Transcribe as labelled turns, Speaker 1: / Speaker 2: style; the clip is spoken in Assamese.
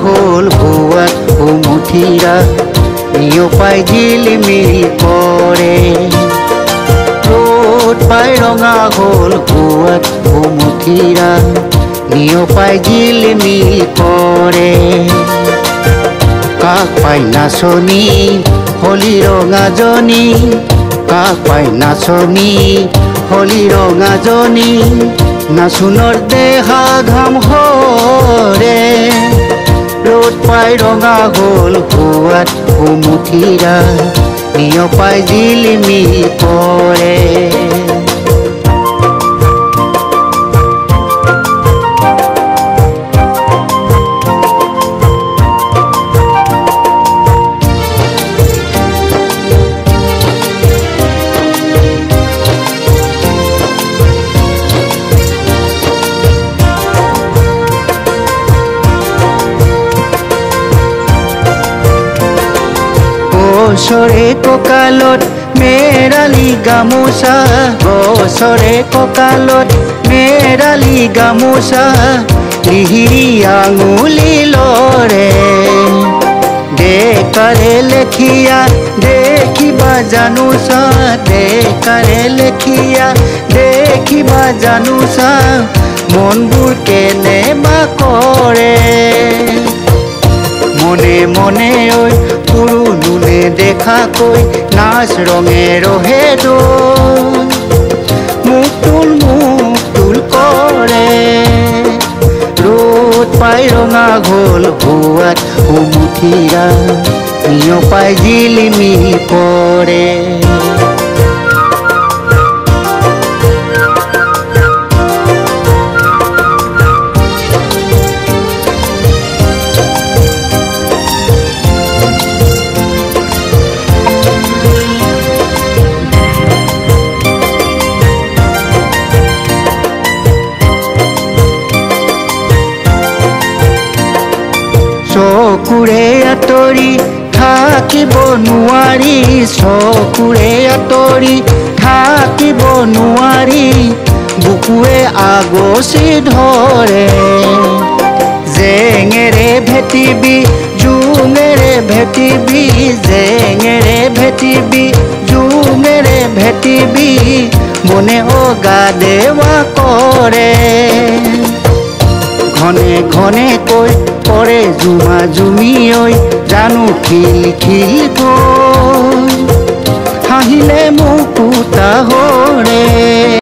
Speaker 1: হল ভুয়াত হুমুঠিরা নিয়পাই ঝিলিমিল করে রোদ পাই রঙা হল ভুয়াত হুমুঠিরা নিয়পাই ঝিলিমিল করে কাক পাই নাচনি হলি ৰঙাজনী কাক পাই নাচনি হলি ৰঙাজনী নাচুনৰ দেহা ঘাম হৰে ৰ'দ পাই ৰঙা হল ভুৱাত হুমুঠিৰা নিয়পাই জিলিমিল কৰে গছৰে কঁকালত মেৰালি গামোচা গছৰে কঁকালত মেৰালি গামোচা লিহিৰি আঙুলি লৰে ডেকাৰে লেখিয়া দেখিবা জানোচা ডেকাৰে লেখিয়া দেখিবা জানোচা মনবোৰ কেনেবা কৰে মনে মনে ঐ পুৰুনুনে দেখাকৈ নাচ ৰঙে ৰহে মুক্তুল কৰে ৰ'দ পাই ৰঙা হল ভুৱাত হুমুঠিৰা নিয়পাই জিলিমিল কৰে চকুৰে আঁতৰি থাকিব নোৱাৰি চকুৰে আঁতৰি থাকিব নোৱাৰি বুকুৱে আগচি ধৰে জেঙেৰে ভেটিবি জোঙেৰে ভেটিবি জেঙেৰে ভেটিবি জোঙেৰে ভেটিবি মনে অগা দেৱা কৰে ঘনে ঘনে কৈ পৰে জুমা জুমি ঐ জানো খিল খিল গৈ হাঁহিলে মুকুতা হৰে